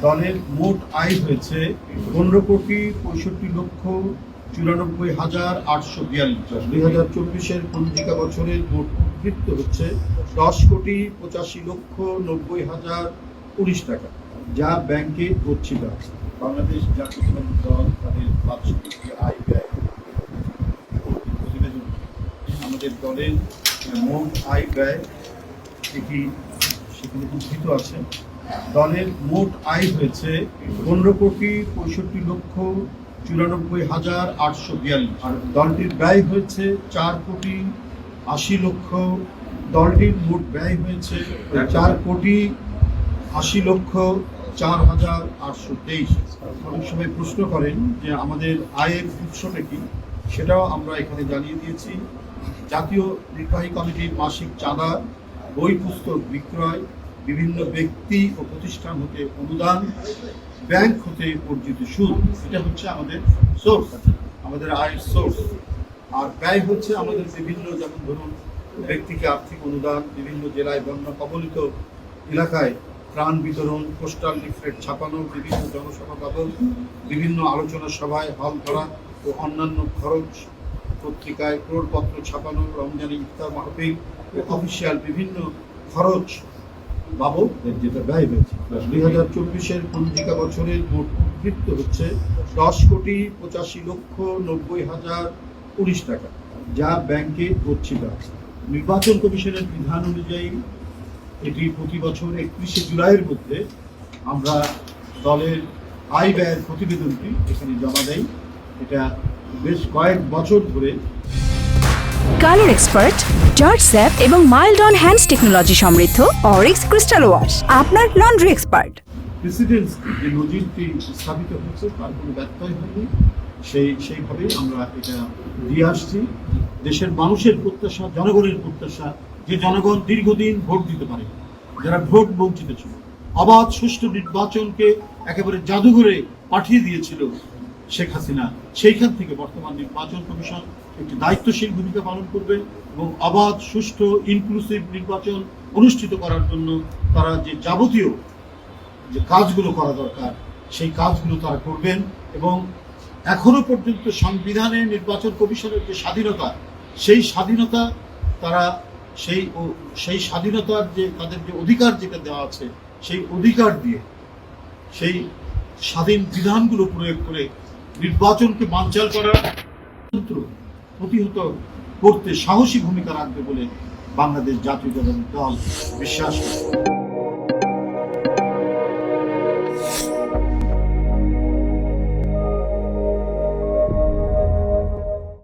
দলের মোট আয় হয়েছে 15,65,94,842। 2024-এর পঞ্জিকা বছরের মোট উদ্বৃত্ত হচ্ছে 10,85,90,019 টাকা, যা ব্যাংকে গচ্ছিত আছে। বাংলাদেশ জাতীয়তাবাদী দল তাদের বার্ষিক আয় ব্যয় প্রতিবেদন, আমাদের দলের মোট আয় ব্যয় এটি সেখানে উদ্ধৃত আছে। দলের মোট আয় হয়েছে 15,65,94,842, আর দলটির ব্যয় হয়েছে 4,80,00,000। দলটির মোট ব্যয় হয়েছে 4,80,04,823। অনেক সময় প্রশ্ন করেন যে আমাদের আয়ের উৎসটা কি, সেটাও আমরা এখানে জানিয়ে দিয়েছি। জাতীয় নির্বাহী কমিটির মাসিক চাঁদা, বই পুস্তক বিক্রয়, বিভিন্ন ব্যক্তি ও প্রতিষ্ঠান হতে অনুদান, ব্যাংক হতে অর্জিত সুদ, এটা হচ্ছে আমাদের সোর্স, আমাদের আয়ের সোর্স। আর ব্যয় হচ্ছে আমাদের বিভিন্ন, যেমন ধরুন ব্যক্তিকে আর্থিক অনুদান, বিভিন্ন জেলায় বন্যা কবলিত এলাকায় ত্রাণ বিতরণ, পোস্টাল লিফলেট ছাপানো, বিভিন্ন জনসভা বাবদ, বিভিন্ন আলোচনা সভায় হল ধরা ও অন্যান্য খরচ, পত্রিকায় ক্রোড়পত্র ছাপানো, রমজানি ইফতার মাহফিল ও অফিসিয়াল বিভিন্ন খরচ বাবদ যেটা ব্যয় হয়েছে। 2024-এর পঞ্জিকা বছরের মোট উদ্বৃত্ত হচ্ছে 10,85,90,019 টাকা, যা ব্যাংকে গচ্ছিত আছে। নির্বাচন কমিশনের বিধান অনুযায়ী এটি প্রতি বছর 31শে জুলাইয়ের মধ্যে আমরা দলের আয় ব্যয়ের প্রতিবেদনটি এখানে জমা দেই। এটা বেশ কয়েক বছর ধরে কালার এক্সপার্ট, জর্জ স্যাপ এবং মাইল্ড অন হ্যান্ডস টেকনোলজি সমৃদ্ধ অরিক্স ক্রিস্টাল ওয়াশ আপনার লন্ড্রি এক্সপার্ট। প্রেসিডেন্স যে নজিরটি স্থাপিত হয়েছে তার কোনো ব্যত্যয় হয়নি, সেইভাবেই আমরা এটা দিয়ে আসছি। দেশের মানুষের প্রত্যাশা, জনগণের প্রত্যাশা, যে জনগণ দীর্ঘদিন ভোট দিতে পারে, যারা ভোট বঞ্চিত ছিল, অবাধ সুষ্ঠু নির্বাচনকে একেবারে জাদুঘরে পাঠিয়ে দিয়েছিল শেখ হাসিনা, সেইখান থেকে বর্তমান নির্বাচন কমিশন একটি দায়িত্বশীল ভূমিকা পালন করবে এবং অবাধ সুষ্ঠু ইনক্লুসিভ নির্বাচন অনুষ্ঠিত করার জন্য তারা যে যাবতীয় যে কাজগুলো করা দরকার সেই কাজগুলো তারা করবেন। এবং এখনো পর্যন্ত সংবিধানে নির্বাচন কমিশনের যে স্বাধীনতা, সেই স্বাধীনতা তারা সেই স্বাধীনতার যে তাদের যে অধিকার যেটা দেওয়া আছে, সেই অধিকার দিয়ে সেই স্বাধীন বিধানগুলো প্রয়োগ করে নির্বাচনকে বানচাল করার প্রতিহত করতে সাহসী ভূমিকা রাখবে বলে বাংলাদেশ জাতীয়তাবাদী দল বিশ্বাস করে।